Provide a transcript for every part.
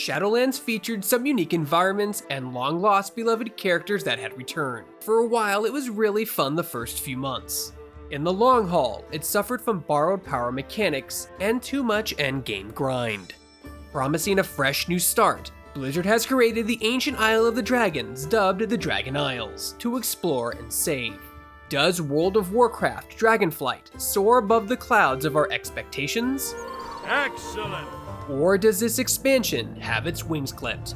Shadowlands featured some unique environments and long-lost beloved characters that had returned. For a while, it was really fun the first few months. In the long haul, it suffered from borrowed power mechanics and too much endgame grind. Promising a fresh new start, Blizzard has created the ancient Isle of the Dragons, dubbed the Dragon Isles, to explore and save. Does World of Warcraft Dragonflight soar above the clouds of our expectations? Excellent! Or does this expansion have its wings clipped?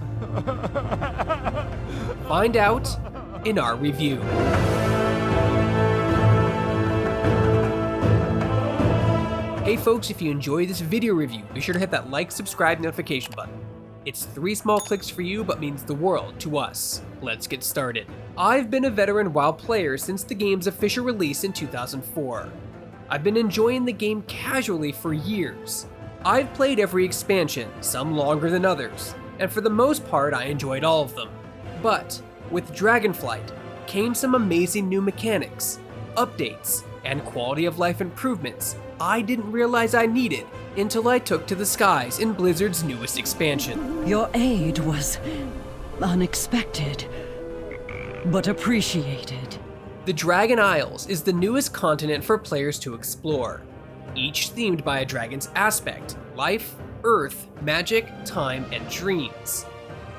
Find out in our review. Hey folks, if you enjoyed this video review, be sure to hit that like, subscribe, notification button. It's 3 small clicks for you, but means the world to us. Let's get started. I've been a veteran WoW player since the game's official release in 2004. I've been enjoying the game casually for years. I've played every expansion, some longer than others, and for the most part I enjoyed all of them. But with Dragonflight came some amazing new mechanics, updates, and quality of life improvements I didn't realize I needed until I took to the skies in Blizzard's newest expansion. Your aid was unexpected, but appreciated. The Dragon Isles is the newest continent for players to explore, each themed by a dragon's aspect, life, earth, magic, time, and dreams.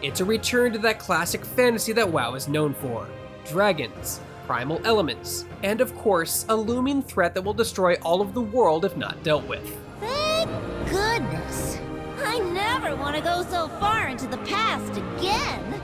It's a return to that classic fantasy that WoW is known for: dragons, primal elements, and of course, a looming threat that will destroy all of the world if not dealt with. Thank goodness. I never want to go so far into the past again.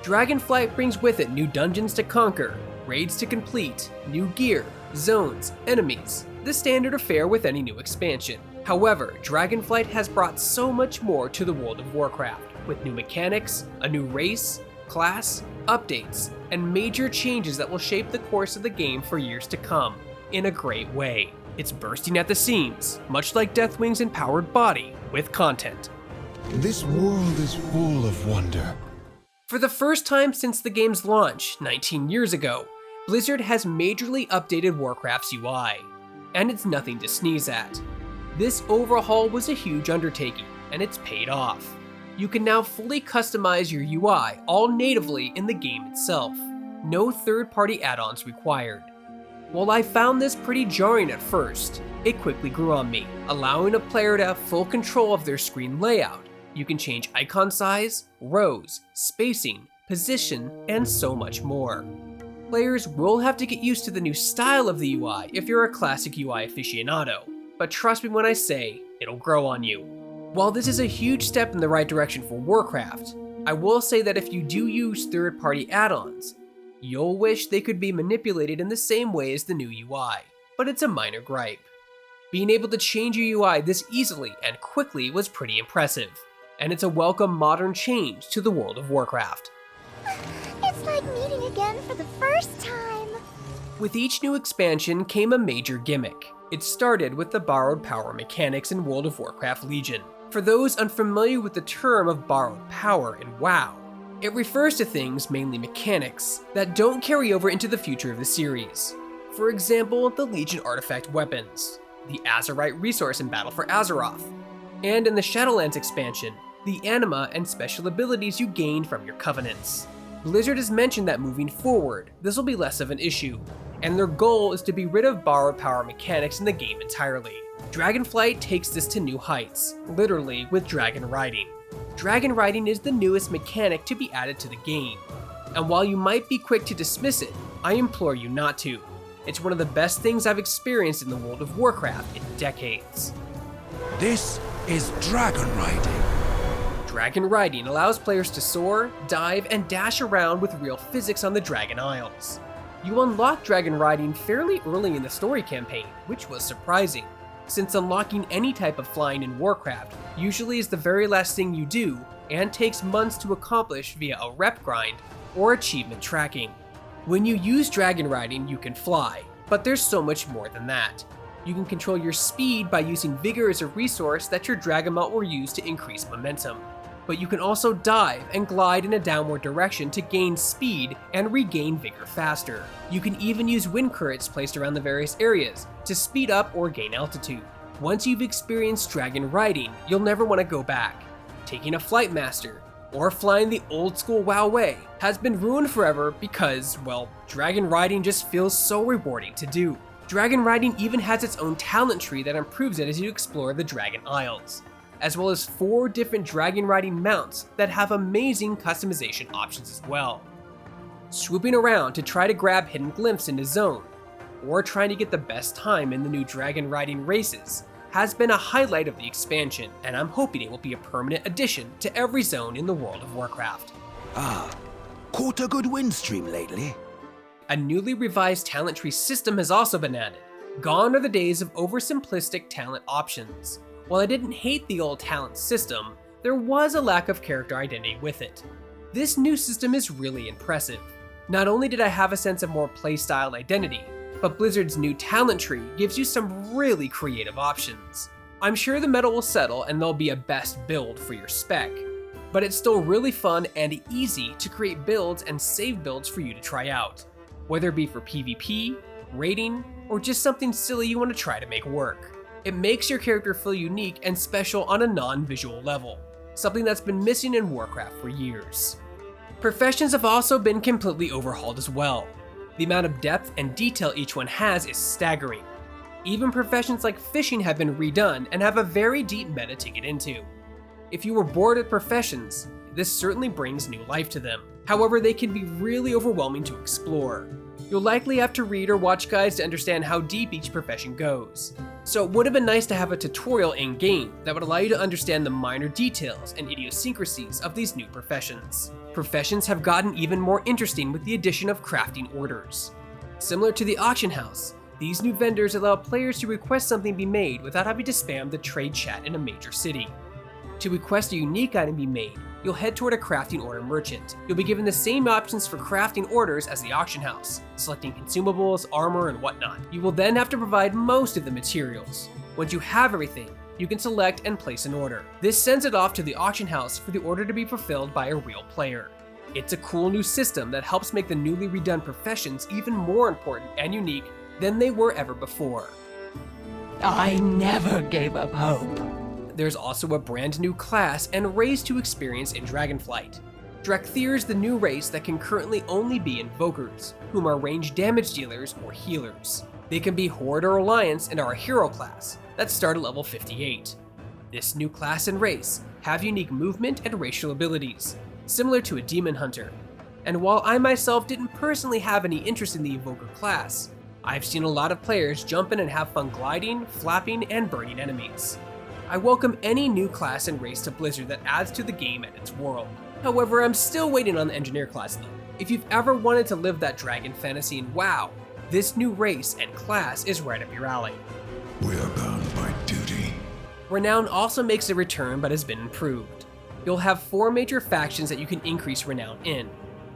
Dragonflight brings with it new dungeons to conquer, raids to complete, new gear, zones, enemies, the standard affair with any new expansion. However, Dragonflight has brought so much more to the World of Warcraft, with new mechanics, a new race, class, updates, and major changes that will shape the course of the game for years to come, in a great way. It's bursting at the seams, much like Deathwing's empowered body, with content. This world is full of wonder. For the first time since the game's launch 19 years ago, Blizzard has majorly updated Warcraft's UI, and it's nothing to sneeze at. This overhaul was a huge undertaking, and it's paid off. You can now fully customize your UI all natively in the game itself. No third-party add-ons required. While I found this pretty jarring at first, it quickly grew on me, allowing a player to have full control of their screen layout. You can change icon size, rows, spacing, position, and so much more. Players will have to get used to the new style of the UI if you're a classic UI aficionado, but trust me when I say, it'll grow on you. While this is a huge step in the right direction for Warcraft, I will say that if you do use third-party add-ons, you'll wish they could be manipulated in the same way as the new UI, but it's a minor gripe. Being able to change your UI this easily and quickly was pretty impressive, and it's a welcome modern change to the World of Warcraft. It's like meeting again for the first time. With each new expansion came a major gimmick. It started with the borrowed power mechanics in World of Warcraft Legion. For those unfamiliar with the term of borrowed power in WoW, it refers to things, mainly mechanics, that don't carry over into the future of the series. For example, the Legion artifact weapons, the Azerite resource in Battle for Azeroth, and in the Shadowlands expansion, the anima and special abilities you gained from your covenants. Blizzard has mentioned that moving forward, this will be less of an issue, and their goal is to be rid of borrowed power mechanics in the game entirely. Dragonflight takes this to new heights, literally with dragon riding. Dragon riding is the newest mechanic to be added to the game, and while you might be quick to dismiss it, I implore you not to. It's one of the best things I've experienced in the World of Warcraft in decades. This is dragon riding. Dragon riding allows players to soar, dive, and dash around with real physics on the Dragon Isles. You unlock dragon riding fairly early in the story campaign, which was surprising, since unlocking any type of flying in Warcraft usually is the very last thing you do and takes months to accomplish via a rep grind or achievement tracking. When you use dragon riding, you can fly, but there's so much more than that. You can control your speed by using vigor as a resource that your Dragonmount will use to increase momentum. But you can also dive and glide in a downward direction to gain speed and regain vigor faster. You can even use wind currents placed around the various areas to speed up or gain altitude. Once you've experienced dragon riding, you'll never want to go back. taking a flight master, or flying the old school WoW way has been ruined forever because, well, dragon riding just feels so rewarding to do. Dragon riding even has its own talent tree that improves it as you explore the Dragon Isles, as well as 4 different dragon riding mounts that have amazing customization options as well. Swooping around to try to grab hidden glyphs in the zone, or trying to get the best time in the new dragon riding races has been a highlight of the expansion, and I'm hoping it will be a permanent addition to every zone in the world of Warcraft. Caught a good wind stream lately? A newly revised talent tree system has also been added. Gone are the days of oversimplistic talent options. While I didn't hate the old talent system, there was a lack of character identity with it. This new system is really impressive. Not only did I have a sense of more playstyle identity, but Blizzard's new talent tree gives you some really creative options. I'm sure the meta will settle and there'll be a best build for your spec, but it's still really fun and easy to create builds and save builds for you to try out, whether it be for PvP, raiding, or just something silly you want to try to make work. It makes your character feel unique and special on a non-visual level, something that's been missing in Warcraft for years. Professions have also been completely overhauled as well. The amount of depth and detail each one has is staggering. Even professions like fishing have been redone and have a very deep meta to get into. If you were bored at professions, this certainly brings new life to them. However, they can be really overwhelming to explore. You'll likely have to read or watch guides to understand how deep each profession goes. So it would have been nice to have a tutorial in-game that would allow you to understand the minor details and idiosyncrasies of these new professions. Professions have gotten even more interesting with the addition of crafting orders. Similar to the auction house, these new vendors allow players to request something be made without having to spam the trade chat in a major city. To request a unique item be made, you'll head toward a crafting order merchant. You'll be given the same options for crafting orders as the auction house, selecting consumables, armor, and whatnot. You will then have to provide most of the materials. Once you have everything, you can select and place an order. This sends it off to the auction house for the order to be fulfilled by a real player. It's a cool new system that helps make the newly redone professions even more important and unique than they were ever before. I never gave up hope. There's also a brand new class and race to experience in Dragonflight. Drakthir is the new race that can currently only be invokers, whom are ranged damage dealers or healers. They can be Horde or Alliance and are a hero class that start at level 58. This new class and race have unique movement and racial abilities, similar to a demon hunter. And while I myself didn't personally have any interest in the invoker class, I've seen a lot of players jump in and have fun gliding, flapping, and burning enemies. I welcome any new class and race to Blizzard that adds to the game and its world. However, I'm still waiting on the engineer class though. If you've ever wanted to live that dragon fantasy in WoW, this new race and class is right up your alley. We are bound by duty. Renown also makes a return but has been improved. You'll have 4 major factions that you can increase Renown in.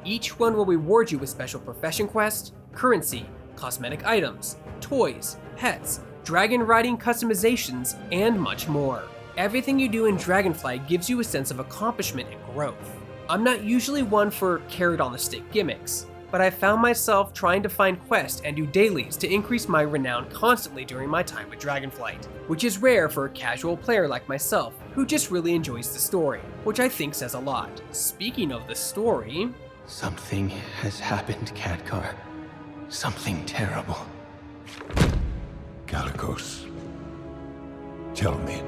Each one will reward you with special profession quests, currency, cosmetic items, toys, pets, dragon riding customizations, and much more. Everything you do in Dragonflight gives you a sense of accomplishment and growth. I'm not usually one for carrot-on-the-stick gimmicks, but I found myself trying to find quests and do dailies to increase my renown constantly during my time with Dragonflight, which is rare for a casual player like myself who just really enjoys the story, which I think says a lot. Speaking of the story... Something has happened, Khadgar. Something terrible. Kalikos, tell me.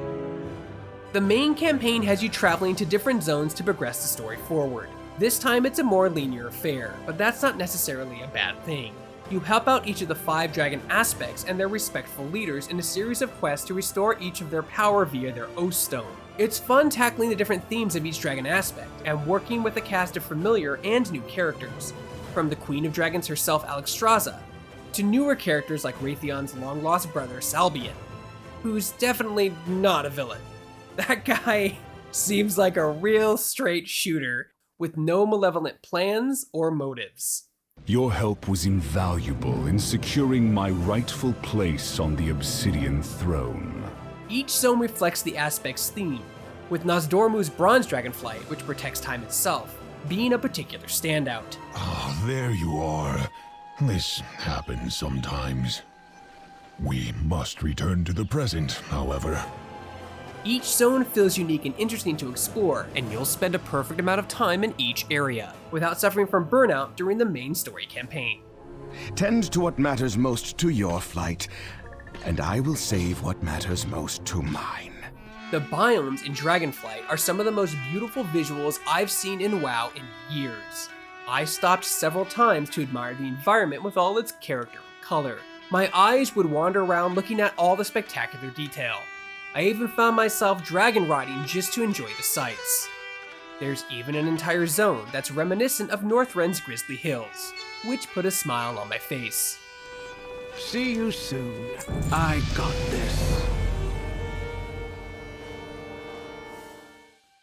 The main campaign has you traveling to different zones to progress the story forward. This time it's a more linear affair, but that's not necessarily a bad thing. You help out each of the 5 dragon aspects and their respectful leaders in a series of quests to restore each of their power via their Oath Stone. It's fun tackling the different themes of each dragon aspect and working with a cast of familiar and new characters, from the Queen of Dragons herself Alexstrasza, to newer characters like Raytheon's long-lost brother Salbian, who's definitely not a villain. That guy seems like a real straight shooter with no malevolent plans or motives. Your help was invaluable in securing my rightful place on the Obsidian Throne. Each zone reflects the aspect's theme, with Nozdormu's Bronze Dragonflight, which protects time itself, being a particular standout. Ah, there you are. This happens sometimes. We must return to the present, however. Each zone feels unique and interesting to explore, and you'll spend a perfect amount of time in each area, without suffering from burnout during the main story campaign. Tend to what matters most to your flight, and I will save what matters most to mine. The biomes in Dragonflight are some of the most beautiful visuals I've seen in WoW in years. I stopped several times to admire the environment with all its character and color. My eyes would wander around looking at all the spectacular detail. I even found myself dragon riding just to enjoy the sights. There's even an entire zone that's reminiscent of Northren's Grizzly Hills, which put a smile on my face. See you soon. I got this.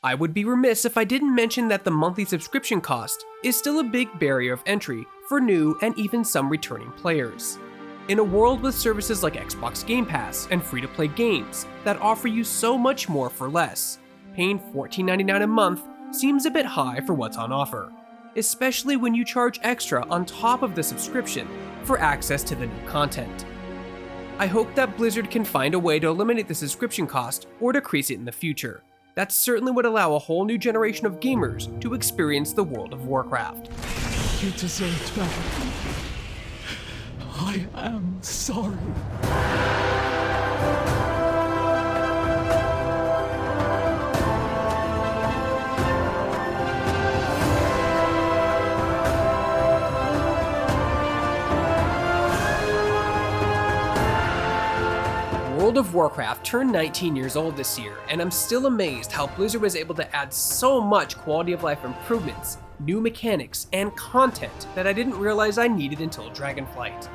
I would be remiss if I didn't mention that the monthly subscription cost is still a big barrier of entry for new and even some returning players. In a world with services like Xbox Game Pass and free-to-play games that offer you so much more for less, paying $14.99 a month seems a bit high for what's on offer, especially when you charge extra on top of the subscription for access to the new content. I hope that Blizzard can find a way to eliminate the subscription cost or decrease it in the future. That certainly would allow a whole new generation of gamers to experience the world of Warcraft. You deserved better. I am sorry. World of Warcraft turned 19 years old this year, and I'm still amazed how Blizzard was able to add so much quality of life improvements, new mechanics, and content that I didn't realize I needed until Dragonflight.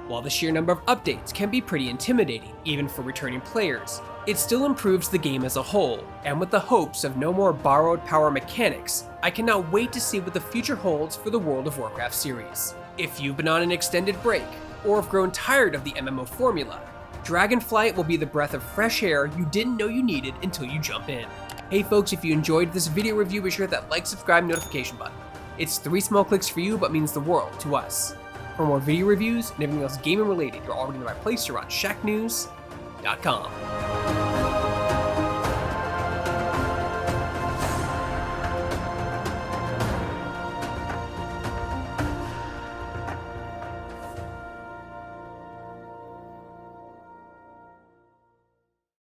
While the sheer number of updates can be pretty intimidating, even for returning players, it still improves the game as a whole, and with the hopes of no more borrowed power mechanics, I cannot wait to see what the future holds for the World of Warcraft series. If you've been on an extended break, or have grown tired of the MMO formula, Dragonflight will be the breath of fresh air you didn't know you needed until you jump in. Hey folks, if you enjoyed this video review, be sure to hit that like, subscribe, notification button. It's 3 small clicks for you, but means the world to us. For more video reviews and everything else gaming related, you're already in the right place. You're on Shacknews.com.